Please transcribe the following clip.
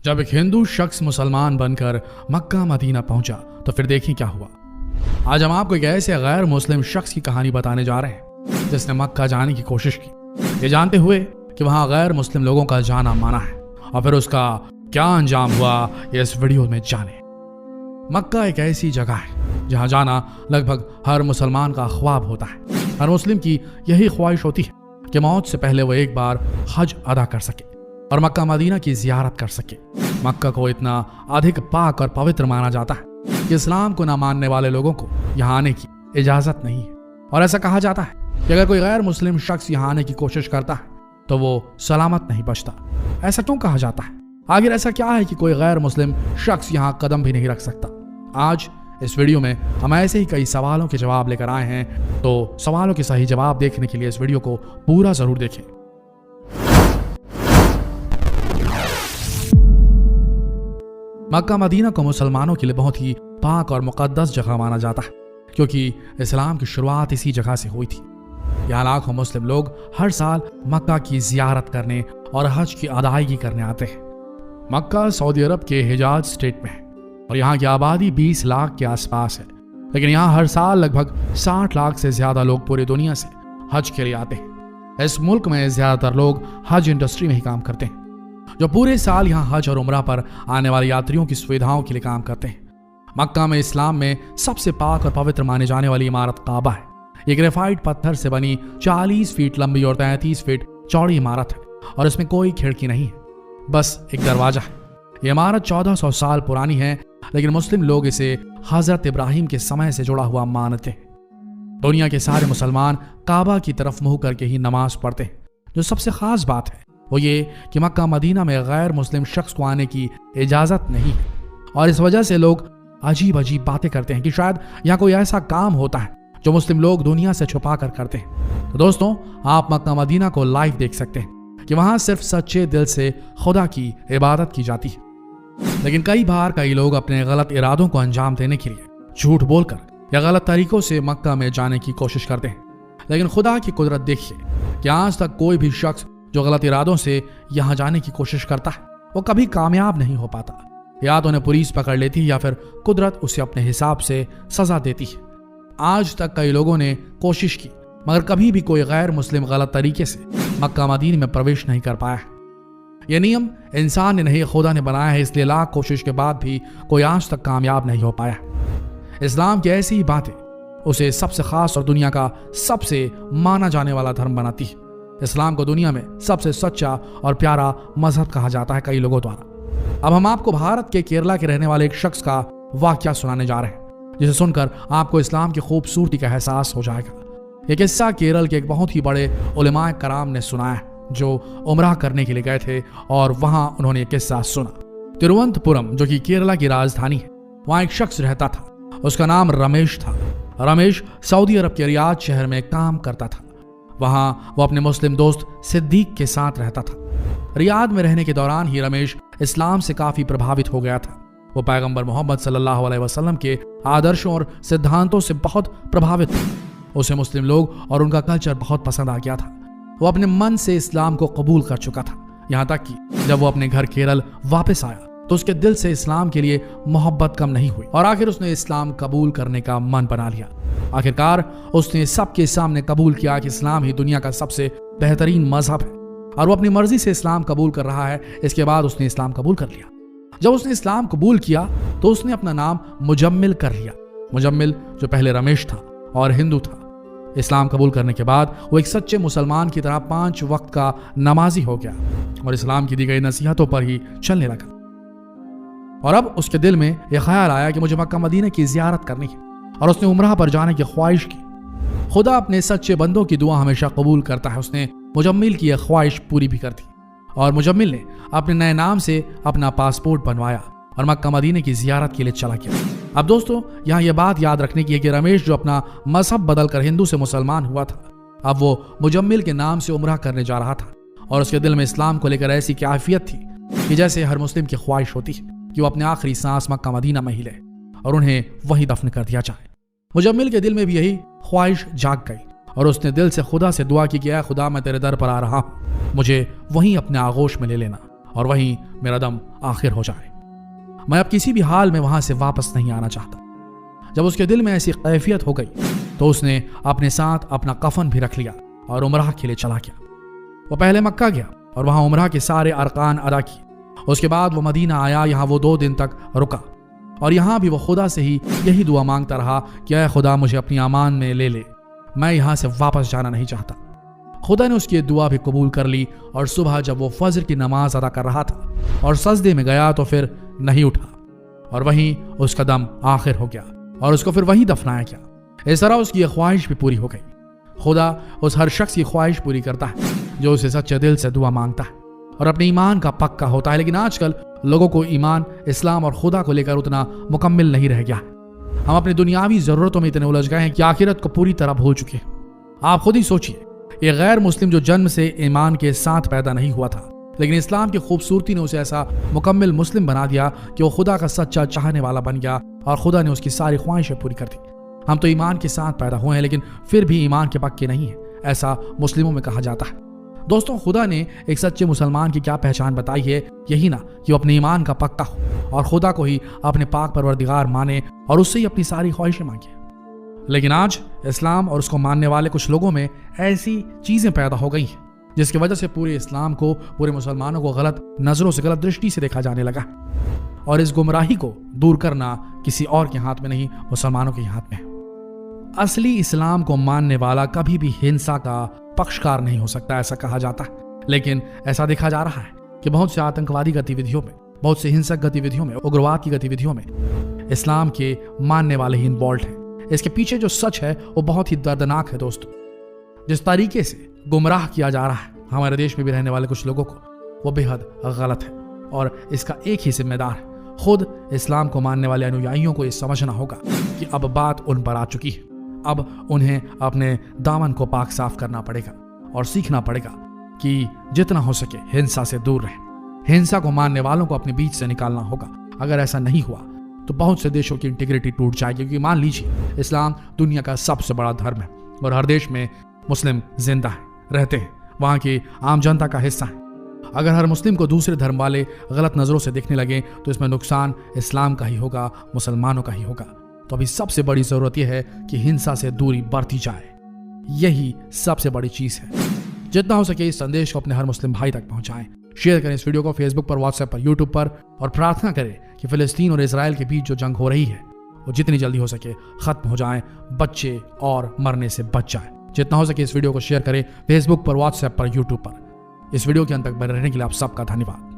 جب ایک ہندو شخص مسلمان بن کر مکہ مدینہ پہنچا تو پھر دیکھیں کیا ہوا۔ آج ہم آپ کو ایک ایسے غیر مسلم شخص کی کہانی بتانے جا رہے ہیں جس نے مکہ جانے کی کوشش کی، یہ جانتے ہوئے کہ وہاں غیر مسلم لوگوں کا جانا مانا ہے، اور پھر اس کا کیا انجام ہوا یہ اس ویڈیو میں جانیں۔ مکہ ایک ایسی جگہ ہے جہاں جانا لگ بھگ ہر مسلمان کا خواب ہوتا ہے۔ ہر مسلم کی یہی خواہش ہوتی ہے کہ موت سے پہلے وہ ایک بار حج ادا کر سکے اور مکہ مدینہ کی زیارت کر سکے۔ مکہ کو اتنا ادھک پاک اور پوتر مانا جاتا ہے کہ اسلام کو نہ ماننے والے لوگوں کو یہاں آنے کی اجازت نہیں ہے، اور ایسا کہا جاتا ہے کہ اگر کوئی غیر مسلم شخص یہاں آنے کی کوشش کرتا ہے تو وہ سلامت نہیں بچتا۔ ایسا کیوں کہا جاتا ہے؟ آخر ایسا کیا ہے کہ کوئی غیر مسلم شخص یہاں قدم بھی نہیں رکھ سکتا؟ آج اس ویڈیو میں ہم ایسے ہی کئی سوالوں کے جواب لے کر آئے ہیں، تو سوالوں کے صحیح جواب دیکھنے کے لیے اس ویڈیو کو پورا ضرور دیکھیں۔ مکہ مدینہ کو مسلمانوں کے لیے بہت ہی پاک اور مقدس جگہ مانا جاتا ہے، کیونکہ اسلام کی شروعات اسی جگہ سے ہوئی تھی۔ یہاں لاکھوں مسلم لوگ ہر سال مکہ کی زیارت کرنے اور حج کی ادائیگی کرنے آتے ہیں۔ مکہ سعودی عرب کے حجاز اسٹیٹ میں ہے اور یہاں کی آبادی 20 لاکھ کے آس پاس ہے، لیکن یہاں ہر سال لگ بھگ 60 لاکھ سے زیادہ لوگ پوری دنیا سے حج کے لیے آتے ہیں۔ اس ملک میں زیادہ تر لوگ حج انڈسٹری میں ہی کام کرتے ہیں، جو پورے سال یہاں حج اور عمرہ پر آنے والے یاتریوں کی سویدھاؤں کے لیے کام کرتے ہیں۔ مکہ میں اسلام میں سب سے پاک اور پوتر مانے جانے والی عمارت کعبہ ہے۔ یہ گریفائٹ پتھر سے بنی 40 فیٹ لمبی اور 33 فیٹ چوڑی عمارت ہے، اور اس میں کوئی کھڑکی نہیں ہے، بس ایک دروازہ ہے۔ یہ عمارت 1400 سال پرانی ہے، لیکن مسلم لوگ اسے حضرت ابراہیم کے سمے سے جڑا ہوا مانتے ہیں۔ دنیا کے سارے مسلمان کعبہ کی طرف منہ کر کے ہی نماز پڑھتے ہیں۔ جو سب سے خاص بات ہے وہ یہ کہ مکہ مدینہ میں غیر مسلم شخص کو آنے کی اجازت نہیں ہے، اور اس وجہ سے لوگ عجیب باتیں کرتے ہیں کہ شاید یہاں کوئی ایسا کام ہوتا ہے جو مسلم لوگ دنیا سے چھپا کر کرتے ہیں۔ تو دوستوں، آپ مکہ مدینہ کو لائیو دیکھ سکتے ہیں کہ وہاں صرف سچے دل سے خدا کی عبادت کی جاتی ہے، لیکن کئی بار کئی لوگ اپنے غلط ارادوں کو انجام دینے کے لیے جھوٹ بول کر یا غلط طریقوں سے مکہ میں جانے کی کوشش کرتے ہیں۔ لیکن خدا کی قدرت دیکھیے کہ آج تک کوئی بھی شخص جو غلط ارادوں سے یہاں جانے کی کوشش کرتا ہے وہ کبھی کامیاب نہیں ہو پاتا۔ یا تو انہیں پولیس پکڑ لیتی ہے یا پھر قدرت اسے اپنے حساب سے سزا دیتی ہے۔ آج تک کئی لوگوں نے کوشش کی، مگر کبھی بھی کوئی غیر مسلم غلط طریقے سے مکہ مدینہ میں پرویش نہیں کر پایا ہے۔ یہ نیم انسان نے نہیں، خدا نے بنایا ہے، اس لیے لاکھ کوشش کے بعد بھی کوئی آج تک کامیاب نہیں ہو پایا۔ اسلام کی ایسی ہی باتیں اسے سب سے خاص اور دنیا کا سب سے مانا جانے والا دھرم بناتی ہے۔ اسلام کو دنیا میں سب سے سچا اور پیارا مذہب کہا جاتا ہے کئی لوگوں دوارا۔ اب ہم آپ کو بھارت کے کیرلا کے رہنے والے ایک شخص کا واقعہ سنانے جا رہے ہیں، جسے سن کر آپ کو اسلام کی خوبصورتی کا احساس ہو جائے گا۔ یہ قصہ کیرل کے ایک بہت ہی بڑے علماء کرام نے سنایا ہے جو عمرہ کرنے کے لیے گئے تھے، اور وہاں انہوں نے یہ قصہ سنا۔ تروونتپورم جو کہ کیرلا کی راجدھانی ہے، وہاں ایک شخص رہتا تھا، اس کا نام رمیش تھا۔ رمیش سعودی عرب کے ریاض شہر میں کام کرتا تھا۔ وہاں وہ اپنے مسلم دوست صدیق کے ساتھ رہتا تھا۔ ریاض میں رہنے کے دوران ہی رمیش اسلام سے کافی پربھاوت ہو گیا تھا۔ وہ پیغمبر محمد صلی اللہ علیہ وسلم کے آدرشوں اور سدھانتوں سے بہت پربھاوت تھا۔ اسے مسلم لوگ اور ان کا کلچر بہت پسند آ گیا تھا۔ وہ اپنے من سے اسلام کو قبول کر چکا تھا، یہاں تک کہ جب وہ اپنے گھر کیرل واپس آیا تو اس کے دل سے اسلام کے لیے محبت کم نہیں ہوئی، اور آخر اس نے اسلام قبول کرنے کا من بنا لیا۔ آخرکار اس نے سب کے سامنے قبول کیا کہ اسلام ہی دنیا کا سب سے بہترین مذہب ہے، اور وہ اپنی مرضی سے اسلام قبول کر رہا ہے۔ اس کے بعد اس نے اسلام قبول کر لیا۔ جب اس نے اسلام قبول کیا تو اس نے اپنا نام مجمل کر لیا۔ مجمل جو پہلے رمیش تھا اور ہندو تھا۔ اسلام قبول کرنے کے بعد وہ ایک سچے مسلمان کی طرح 5 وقت کا نمازی ہو گیا اور اسلام کی دی گئی نصیحتوں پر ہی چلنے لگا۔ اور اب اس کے دل میں یہ خیال آیا کہ مجھے مکہ مدینہ کی زیارت کرنی ہے، اور اس نے عمرہ پر جانے کی خواہش کی۔ خدا اپنے سچے بندوں کی دعا ہمیشہ قبول کرتا ہے۔ اس نے مجمل کی یہ خواہش پوری بھی کر دی، اور مجمل نے اپنے نئے نام سے اپنا پاسپورٹ بنوایا اور مکہ مدینہ کی زیارت کے لیے چلا گیا۔ اب دوستوں، یہاں یہ بات یاد رکھنے کی ہے کہ رمیش جو اپنا مذہب بدل کر ہندو سے مسلمان ہوا تھا، اب وہ مجمل کے نام سے عمرہ کرنے جا رہا تھا، اور اس کے دل میں اسلام کو لے کر ایسی کیفیت تھی کہ جیسے ہر مسلم کی خواہش ہوتی ہے کہ وہ اپنے آخری سانس مکہ مدینہ میں ہی لے اور انہیں وہیں دفن کر دیا جائے۔ مجمل کے دل میں بھی یہی خواہش جاگ گئی، اور اس نے دل سے خدا سے دعا کی کہ اے خدا، میں تیرے در پر آ رہا ہوں، مجھے وہیں اپنے آغوش میں لے لینا اور وہیں میرا دم آخر ہو جائے۔ میں اب کسی بھی حال میں وہاں سے واپس نہیں آنا چاہتا۔ جب اس کے دل میں ایسی کیفیت ہو گئی تو اس نے اپنے ساتھ اپنا کفن بھی رکھ لیا اور عمرہ کے لیے چلا گیا۔ وہ پہلے مکہ گیا اور وہاں عمرہ کے سارے ارکان ادا کیے۔ اس کے بعد وہ مدینہ آیا، یہاں وہ 2 دن تک رکا اور یہاں بھی وہ خدا سے ہی یہی دعا مانگتا رہا کہ اے خدا مجھے اپنی امان میں لے لے، میں یہاں سے واپس جانا نہیں چاہتا۔ خدا نے اس کی دعا بھی قبول کر لی اور صبح جب وہ فجر کی نماز ادا کر رہا تھا اور سجدے میں گیا تو پھر نہیں اٹھا اور وہیں اس کا دم آخر ہو گیا اور اس کو پھر وہیں دفنایا گیا۔ اس طرح اس کی یہ خواہش بھی پوری ہو گئی۔ خدا اس ہر شخص کی خواہش پوری کرتا ہے جو اسے سچے دل سے دعا مانگتا ہے اور اپنے ایمان کا پکا ہوتا ہے، لیکن آج کل لوگوں کو ایمان، اسلام اور خدا کو لے کر اتنا مکمل نہیں رہ گیا ہے۔ ہم اپنی دنیاوی ضرورتوں میں اتنے الجھ گئے ہیں کہ آخرت کو پوری طرح بھول چکے ہیں۔ آپ خود ہی سوچئے، یہ غیر مسلم جو جنم سے ایمان کے ساتھ پیدا نہیں ہوا تھا، لیکن اسلام کی خوبصورتی نے اسے ایسا مکمل مسلم بنا دیا کہ وہ خدا کا سچا چاہنے والا بن گیا اور خدا نے اس کی ساری خواہشیں پوری کر دی۔ ہم تو ایمان کے ساتھ پیدا ہوئے ہیں لیکن پھر بھی ایمان کے پکے نہیں ہیں، ایسا مسلموں میں کہا جاتا ہے۔ دوستوں، خدا نے ایک سچے مسلمان کی کیا پہچان بتائی ہے؟ یہی نا کہ وہ اپنے ایمان کا پکا ہو اور خدا کو ہی اپنے پاک پروردگار مانے اور اس سے ہی اپنی ساری خواہشیں مانگے۔ لیکن آج اسلام اور اس کو ماننے والے کچھ لوگوں میں ایسی چیزیں پیدا ہو گئی ہیں جس کی وجہ سے پورے اسلام کو، پورے مسلمانوں کو غلط نظروں سے، غلط درشٹی سے دیکھا جانے لگا، اور اس گمراہی کو دور کرنا کسی اور کے ہاتھ میں نہیں، مسلمانوں کے ہاتھ میں ہے۔ اصلی اسلام کو ماننے والا کبھی بھی ہنسا کا پکشکار نہیں ہو سکتا، ایسا کہا جاتا ہے، لیکن ایسا دیکھا جا رہا ہے کہ بہت سے آتنکوادی گتیودھیوں میں، بہت سے ہنسک گتیودھیوں میں، اگرواد کی گتیودھیوں میں اسلام کے ماننے والے ہی انوالوڈ ہیں۔ اس کے پیچھے جو سچ ہے وہ بہت ہی دردناک ہے دوستو۔ جس طریقے سے گمراہ کیا جا رہا ہے ہمارے دیش میں بھی رہنے والے کچھ لوگوں کو، وہ بے حد غلط ہے اور اس کا ایک ہی ذمہ دار ہے خود اسلام کو ماننے والے انویائیوں کو یہ سمجھنا ہوگا کہ اب بات ان پر آ چکی ہے۔ اب انہیں اپنے دامن کو پاک صاف کرنا پڑے گا اور سیکھنا پڑے گا کہ جتنا ہو سکے ہنسا سے دور رہیں۔ ہنسا کو ماننے والوں کو اپنے بیچ سے نکالنا ہوگا۔ اگر ایسا نہیں ہوا تو بہت سے دیشوں کی انٹیگریٹی ٹوٹ جائے گی، کیونکہ مان لیجیے اسلام دنیا کا سب سے بڑا دھرم ہے اور ہر دیش میں مسلم زندہ ہیں، رہتے ہیں، وہاں کی عام جنتا کا حصہ ہیں۔ اگر ہر مسلم کو دوسرے دھرم والے غلط نظروں سے دیکھنے لگیں تو اس میں نقصان اسلام کا ہی ہوگا، مسلمانوں کا ہی ہوگا۔ تو ابھی سب سے بڑی ضرورت یہ ہے کہ ہنسا سے دوری برتی جائے، یہی سب سے بڑی چیز ہے۔ جتنا ہو سکے اس سندیش کو اپنے ہر مسلم بھائی تک پہنچائیں، شیئر کریں اس ویڈیو کو فیس بک پر، واٹس ایپ پر، یوٹیوب پر، اور پرارتھنا کریں کہ فلسطین اور اسرائیل کے بیچ جو جنگ ہو رہی ہے وہ جتنی جلدی ہو سکے ختم ہو جائیں، بچے اور مرنے سے بچ جائیں۔ جتنا ہو سکے اس ویڈیو کو شیئر کریں فیس بک پر، واٹس ایپ پر، یوٹیوب پر۔ اس ویڈیو کے انت تک بنے رہنے کے لیے آپ سب کا دھنیواد۔